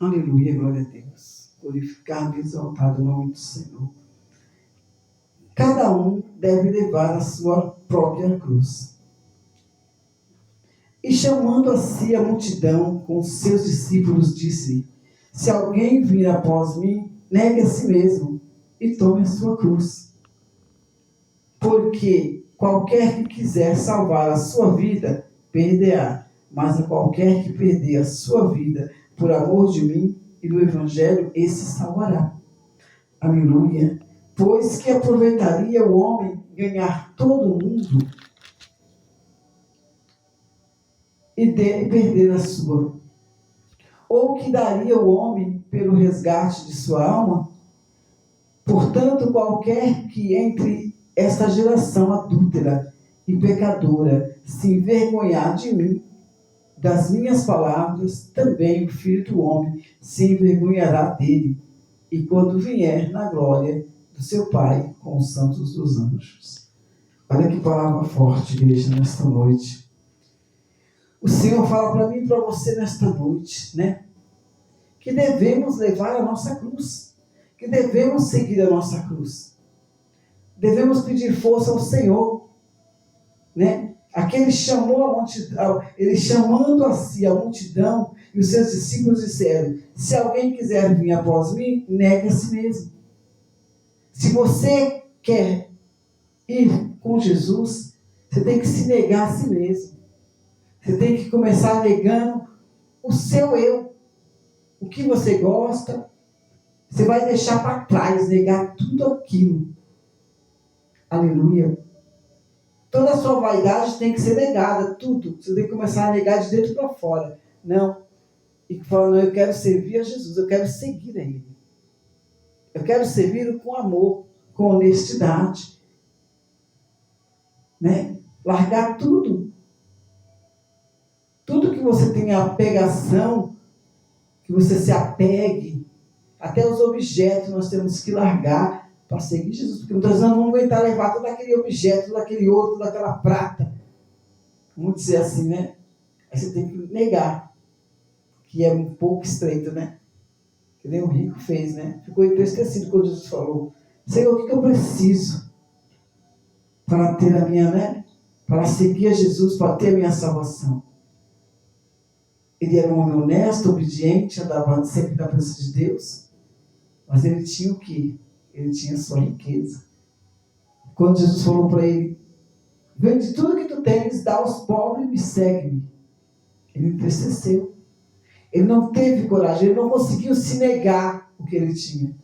Aleluia, glória a Deus. Glorificado e exaltado o nome do Senhor. Cada um deve levar a sua própria cruz. E chamando a si a multidão com os seus discípulos, disse: se alguém vir após mim, negue a si mesmo e tome a sua cruz. Porque qualquer que quiser salvar a sua vida, perderá. Mas a qualquer que perder a sua vida por amor de mim e do Evangelho, esse salvará. Aleluia. Pois que aproveitaria o homem ganhar todo o mundo e perder a sua? Ou que daria o homem pelo resgate de sua alma? Portanto, qualquer que entre esta geração adúltera e pecadora se envergonhar de mim, das minhas palavras, também o Filho do Homem se envergonhará dele, e quando vier na glória do seu Pai com os santos dos anjos. Olha que palavra forte, igreja, nesta noite. O Senhor fala para mim e para você nesta noite, né? Que devemos levar a nossa cruz, que devemos seguir a nossa cruz. Devemos pedir força ao Senhor, né? Aquele chamou a multidão, ele chamando a si a multidão, e os seus discípulos disseram: se alguém quiser vir após mim, negue a si mesmo. Se você quer ir com Jesus, você tem que se negar a si mesmo. Você tem que começar negando o seu eu. O que você gosta, você vai deixar para trás, negar tudo aquilo. Aleluia. Toda a sua vaidade tem que ser negada, tudo. Você tem que começar a negar de dentro para fora. Não. E falando: eu quero servir a Jesus, eu quero seguir a Ele. Eu quero servir com amor, com honestidade. Né? Largar tudo. Tudo que você tem apegação, que você se apegue, até os objetos nós temos que largar para seguir Jesus, porque muitas vezes nós vamos aguentar levar todo aquele objeto, todo aquele ouro, toda aquela prata. Vamos dizer assim, né? Aí você tem que negar, que é um pouco estreito, né? Que nem o rico fez, né? Ficou esquecido quando Jesus falou: Senhor, o que eu preciso para ter a minha, né? Para seguir a Jesus, para ter a minha salvação? Ele era um homem honesto, obediente, andava sempre na presença de Deus, mas ele tinha o quê? Ele tinha sua riqueza. Quando Jesus falou para ele: vende tudo que tu tens, dá aos pobres e me segue-me. Ele entristeceu. Ele não teve coragem, ele não conseguiu se negar o que ele tinha.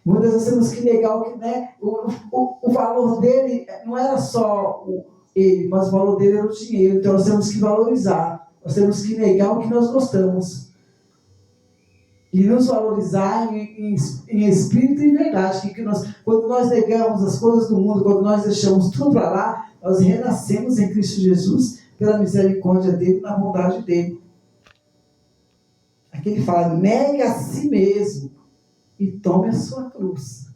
Muitas vezes temos que negar o que, né? O valor dele não era só ele, mas o valor dele era o dinheiro. Então nós temos que valorizar. Nós temos que negar o que nós gostamos. E nos valorizar em espírito e em verdade. Quando nós negamos as coisas do mundo, quando nós deixamos tudo para lá, nós renascemos em Cristo Jesus pela misericórdia dele, na bondade dele. Aqui ele fala: negue a si mesmo e tome a sua cruz.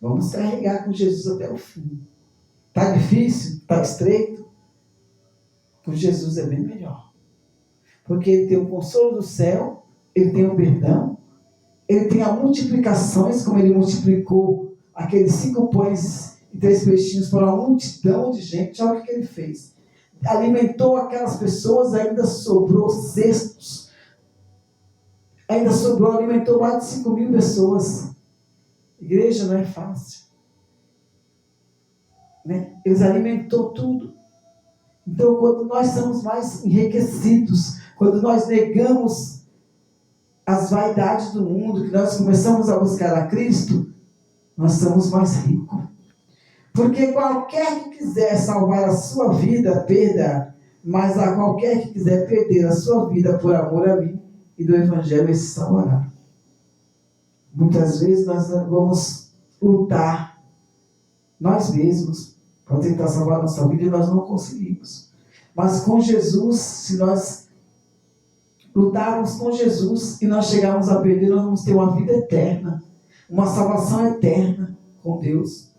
Vamos carregar com Jesus até o fim. Está difícil? Está estreito? Com Jesus é bem melhor. Porque ele tem o consolo do céu, ele tem o perdão, ele tem a multiplicações, como ele multiplicou aqueles 5 pães e 3 peixinhos para uma multidão de gente. Olha o que ele fez. Alimentou aquelas pessoas, ainda sobrou cestos. Ainda sobrou, alimentou mais de 5.000 pessoas. Igreja não é fácil. Né? Eles alimentou tudo. Então, quando nós somos mais enriquecidos, quando nós negamos as vaidades do mundo, que nós começamos a buscar a Cristo, nós somos mais ricos. Porque qualquer que quiser salvar a sua vida, perda, mas a qualquer que quiser perder a sua vida por amor a mim e do Evangelho, esse salvará. Muitas vezes nós vamos lutar nós mesmos para tentar salvar a nossa vida e nós não conseguimos. Mas com Jesus, se nós lutarmos com Jesus e nós chegarmos a perder, nós vamos ter uma vida eterna, uma salvação eterna com Deus.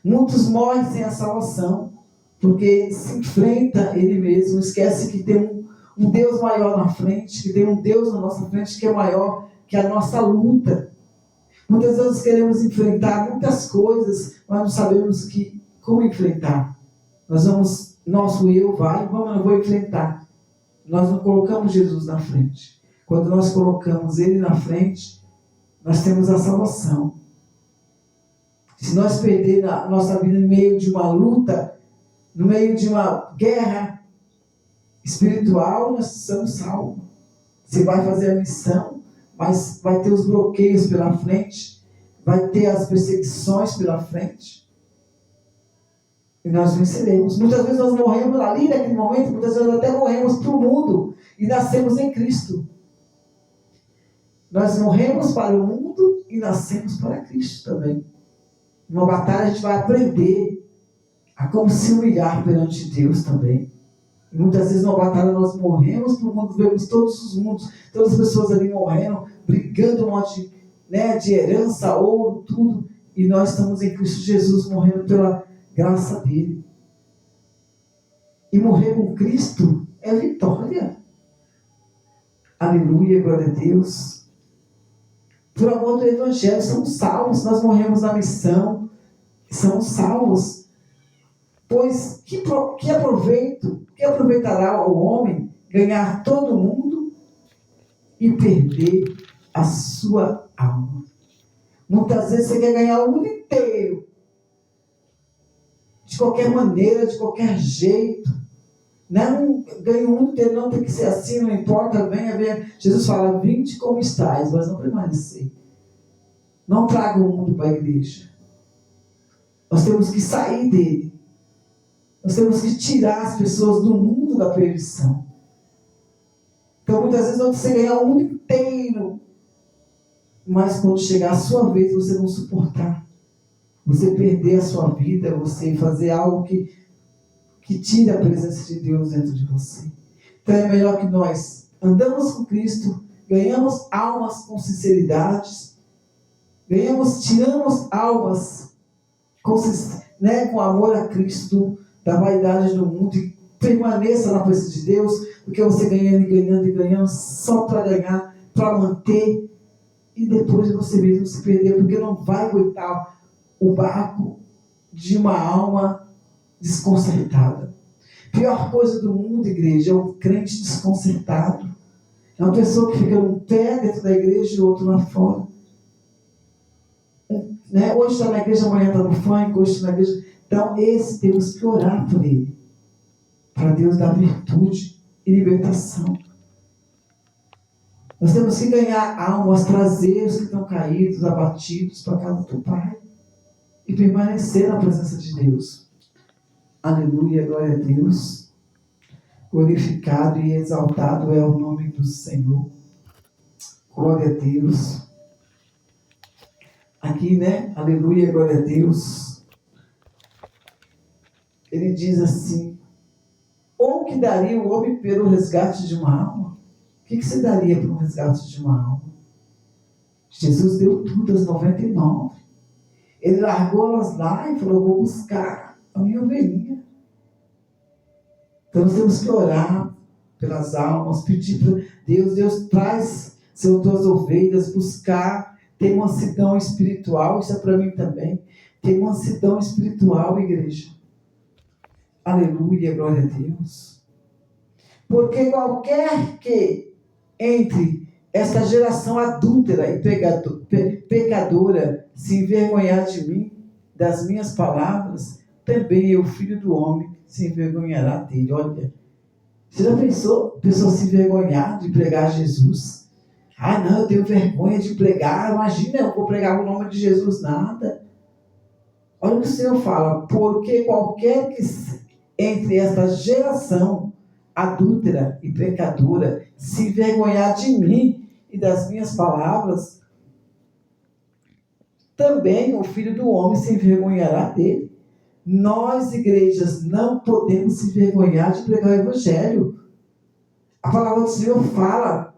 Muitos morrem sem a salvação, porque se enfrenta ele mesmo, esquece que tem um Deus maior na frente, que tem um Deus na nossa frente que é maior que a nossa luta. Muitas vezes queremos enfrentar muitas coisas, mas não sabemos como enfrentar. Nosso eu vai, eu vou enfrentar. Nós não colocamos Jesus na frente. Quando nós colocamos Ele na frente, nós temos a salvação. Se nós perder a nossa vida no meio de uma luta, no meio de uma guerra espiritual, nós somos salvos. Você vai fazer a missão, mas vai ter os bloqueios pela frente, vai ter as perseguições pela frente. E nós venceremos. Muitas vezes nós morremos ali naquele momento, muitas vezes até morremos para o mundo e nascemos em Cristo. Nós morremos para o mundo e nascemos para Cristo também. Numa batalha a gente vai aprender a como se humilhar perante Deus também. E muitas vezes numa batalha nós morremos para o mundo, vemos todos os mundos, todas as pessoas ali morrendo, brigando um monte de herança, ouro, tudo. E nós estamos em Cristo Jesus, morrendo pela graça dele. E morrer com Cristo é vitória. Aleluia, glória a Deus. Por amor do Evangelho, somos salvos. Nós morremos na missão, somos salvos. Pois que aproveitará o homem ganhar todo mundo e perder a sua alma? Muitas vezes você quer ganhar o mundo inteiro, de qualquer maneira, de qualquer jeito. Não ganha o mundo inteiro, não tem que ser assim, não importa, venha. Jesus fala, vinde como estáis, mas não permanecer. Não traga o mundo para a igreja. Nós temos que sair dele. Nós temos que tirar as pessoas do mundo da perdição. Então, muitas vezes, você ganhar o mundo inteiro, mas quando chegar a sua vez, você não suportar. Você perder a sua vida, você fazer algo que tire a presença de Deus dentro de você. Então, é melhor que nós andamos com Cristo, ganhamos almas com sinceridade, tiramos almas com amor a Cristo, da vaidade do mundo, e permaneça na presença de Deus, porque você ganhando, só para ganhar, para manter, e depois você mesmo se perder, porque não vai aguentar o barco de uma alma desconcertada. Pior coisa do mundo, igreja, é um crente desconcertado. É uma pessoa que fica um pé dentro da igreja e o outro lá fora. Hoje está na igreja, amanhã está no funk, hoje está na igreja. Então, temos que orar por ele, para Deus dar virtude e libertação. Nós temos que ganhar almas, trazer os que estão caídos, abatidos para a casa do Pai e permanecer na presença de Deus. Aleluia, glória a Deus. Glorificado e exaltado é o nome do Senhor. Glória a Deus. Aqui, aleluia, glória a Deus. Ele diz assim, ou que daria o homem pelo resgate de uma alma? O que você daria pelo resgate de uma alma? Jesus deu tudo, as 99. Ele largou elas lá e falou, vou buscar a minha ovelhinha. Então nós temos que orar pelas almas, pedir para Deus traz tuas ovelhas, buscar, ter mansidão espiritual, isso é para mim também, ter mansidão espiritual, igreja. Aleluia, glória a Deus. Porque qualquer que entre esta geração adúltera e pecadora se envergonhar de mim, das minhas palavras, também eu, filho do homem, se envergonhará dele. Olha, você já pensou? A pessoa se envergonhar de pregar Jesus? Ah, não, eu tenho vergonha de pregar. Imagina, eu vou pregar o nome de Jesus, nada. Olha o que o Senhor fala. Porque qualquer que entre esta geração adúltera e pecadora se envergonhar de mim e das minhas palavras, também o Filho do Homem se envergonhará dele. Nós, igrejas, não podemos se envergonhar de pregar o Evangelho. A palavra do Senhor fala,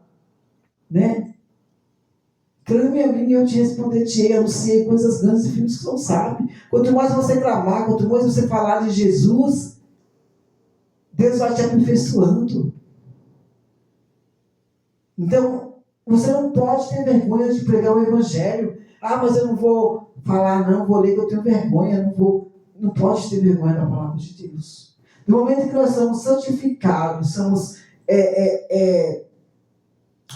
clame a mim e eu te responderei, anunciei coisas grandes e filhos que não sabem. Quanto mais você clamar, quanto mais você falar de Jesus, Deus vai te aperfeiçoando. Então, você não pode ter vergonha de pregar o Evangelho. Ah, mas eu não vou falar, não, vou ler que eu tenho vergonha, não vou. Não pode ter vergonha da palavra de Deus. No momento que nós somos santificados, somos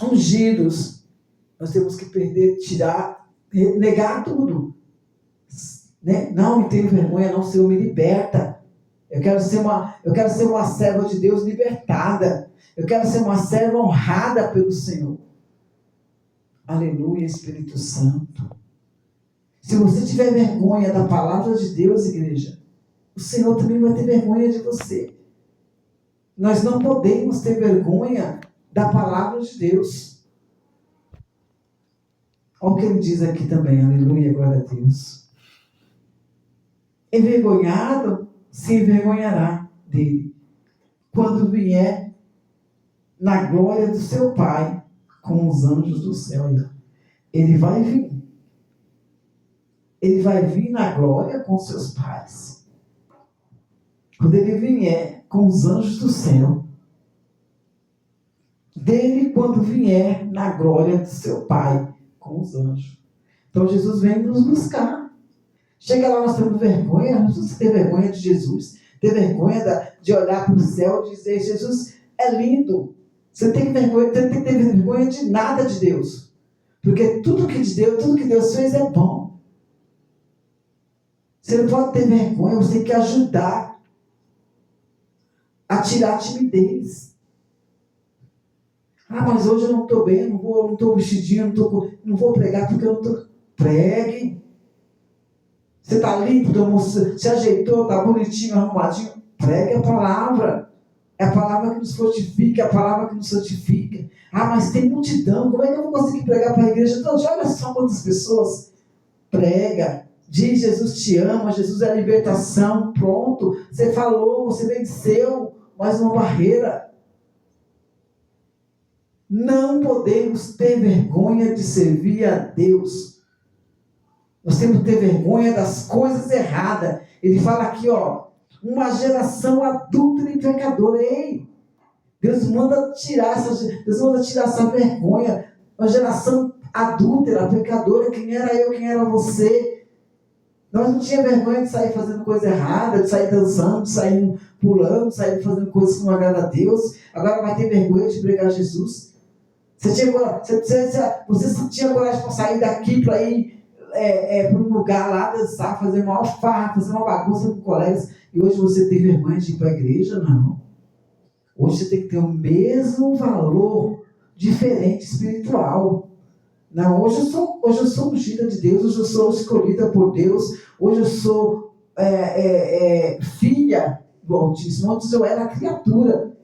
ungidos, nós temos que tirar, negar tudo. Né? Não me tenho vergonha, não, Senhor, me liberta. Eu quero ser uma serva de Deus libertada. Eu quero ser uma serva honrada pelo Senhor. Aleluia, Espírito Santo. Se você tiver vergonha da palavra de Deus, igreja, o Senhor também vai ter vergonha de você. Nós não podemos ter vergonha da palavra de Deus. Olha o que ele diz aqui também, aleluia, glória a Deus. Envergonhado se envergonhará dele, quando vier na glória do seu Pai, com os anjos do céu. Ele vai vir. Ele vai vir na glória com seus pais. Quando ele vier com os anjos do céu, dele quando vier na glória do seu Pai, com os anjos. Então Jesus vem nos buscar. Chega lá, nós temos vergonha, nós precisamos ter vergonha de Jesus, ter vergonha de olhar para o céu e dizer, Jesus é lindo. Você tem que ter vergonha de nada de Deus. Porque tudo que Deus fez é bom. Você não pode ter vergonha, você tem que ajudar a tirar a timidez. Ah, mas hoje eu não estou bem, não estou vestidinho, não vou pregar porque eu não estou. Pregue. Você está limpo, se ajeitou, está bonitinho, arrumadinho. Pregue a palavra. É a palavra que nos fortifica, é a palavra que nos santifica. Ah, mas tem multidão, como é que eu vou conseguir pregar para a igreja toda? Olha só quantas pessoas. Prega. Diz, Jesus te ama, Jesus é a libertação. Pronto, você falou, você venceu mais uma barreira. Não podemos ter vergonha de servir a Deus. Nós temos que ter vergonha das coisas erradas. Ele fala aqui, uma geração adúltera e pecadora. Ei, Deus manda tirar essa vergonha. Uma geração adúltera, pecadora. Quem era eu, quem era você? Nós não tínhamos vergonha de sair fazendo coisa errada, de sair dançando, de sair pulando, de sair fazendo coisas que não agradam a Deus. Agora vai ter vergonha de pregar Jesus. Você tinha coragem para sair daqui para ir para um lugar lá, dançar, fazer uma farra, fazer uma bagunça com colegas, e hoje você tem vergonha de ir para a igreja? Não. Hoje você tem que ter o mesmo valor diferente espiritual. Não, hoje eu sou ungida de Deus, hoje eu sou escolhida por Deus, hoje eu sou filha do Altíssimo. Antes eu era criatura.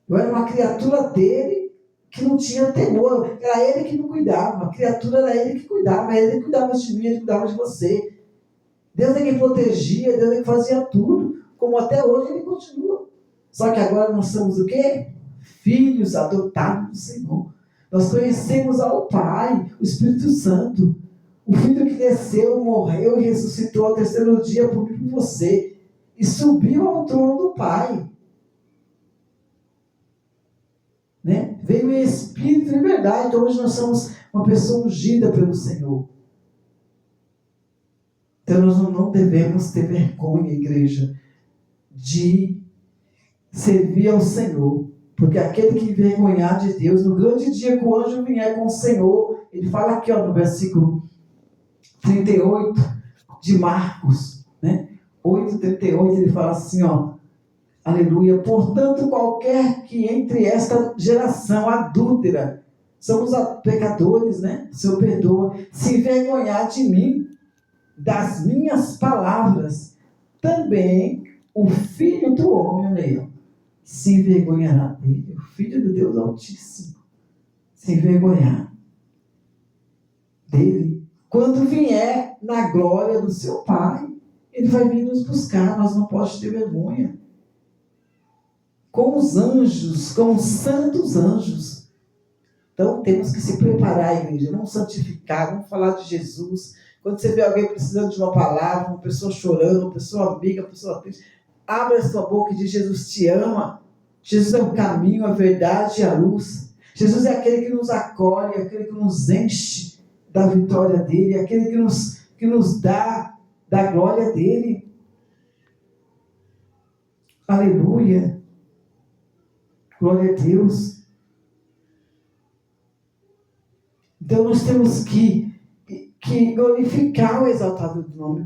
Eu era uma criatura dele que não tinha temor. Era ele que me cuidava. A criatura era ele que cuidava. Ele cuidava de mim, ele cuidava de você. Deus é quem protegia, Deus é quem fazia tudo. Como até hoje ele continua. Só que agora nós somos o quê? Filhos adotados do Senhor. Nós conhecemos ao Pai, o Espírito Santo. O Filho que desceu, morreu e ressuscitou ao terceiro dia por mim e por você. E subiu ao trono do Pai. Né? Veio em espírito e verdade. Então hoje nós somos uma pessoa ungida pelo Senhor. Então nós não devemos ter vergonha, igreja, de servir ao Senhor. Porque aquele que envergonhar de Deus, no grande dia que o anjo vier com o Senhor, ele fala aqui no versículo 38 de Marcos, né? 8:38, ele fala assim, aleluia, portanto, qualquer que entre esta geração adúltera, somos pecadores, né? O Senhor perdoa, se envergonhar de mim, das minhas palavras, também o Filho do Homem, se envergonhará dele, o Filho do Deus Altíssimo, se envergonhar dele, quando vier na glória do seu Pai. Ele vai vir nos buscar, nós não podemos ter vergonha. Com os anjos, com os santos anjos. Então temos que se preparar, igreja, vamos santificar, vamos falar de Jesus. Quando você vê alguém precisando de uma palavra, uma pessoa chorando, uma pessoa amiga, uma pessoa triste, abra a sua boca e diz, Jesus te ama. Jesus é o caminho, a verdade e a luz. Jesus é aquele que nos acolhe, aquele que nos enche da vitória dele, aquele que nos dá da glória dele. Aleluia. Glória a Deus. Então nós temos que glorificar o exaltado do nome,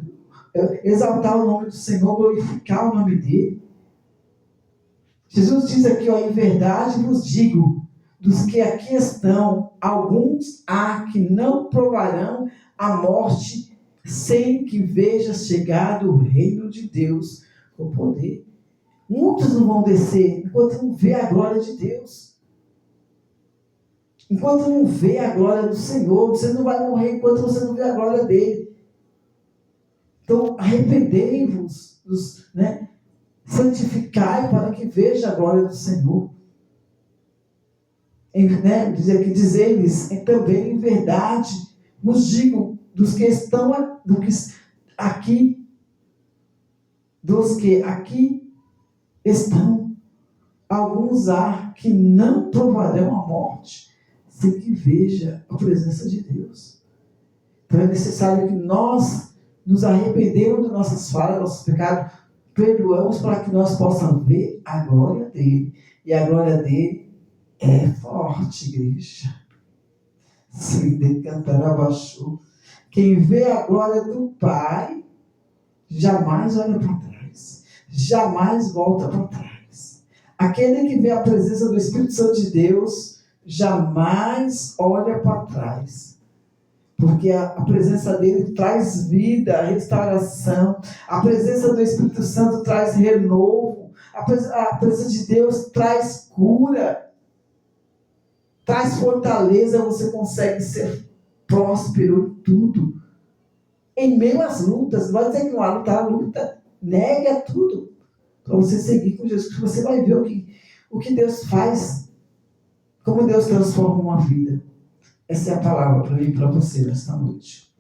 exaltar o nome do Senhor, glorificar o nome dele. Jesus diz aqui, ó, em verdade vos digo, dos que aqui estão, alguns há que não provarão a morte sem que veja chegado o reino de Deus com poder. Muitos não vão descer enquanto não vê a glória de Deus. Enquanto não vê a glória do Senhor, você não vai morrer enquanto você não vê a glória dele. Então, arrependei-vos, né? Santificai para que veja a glória do Senhor. Dizer-lhes também em verdade, vos digo, dos que aqui estão, alguns há que não provarão a morte, sem que veja a presença de Deus. Então é necessário que nós nos arrependemos de nossas falhas, nossos pecados, perdoamos para que nós possamos ver a glória dele. E a glória dele é forte, igreja. Se decantar abaixo. Quem vê a glória do Pai, jamais olha para trás. Jamais volta para trás. Aquele que vê a presença do Espírito Santo de Deus, jamais olha para trás. Porque a presença dele traz vida, restauração. A presença do Espírito Santo traz renovo. A presença de Deus traz cura. Traz fortaleza. Você consegue ser próspero em tudo. Em meio às lutas. Não vai dizer que não há luta, a luta. Nega tudo. Para você seguir com Jesus. Você vai ver o que Deus faz. Como Deus transforma uma vida. Essa é a palavra para mim e para você nesta noite.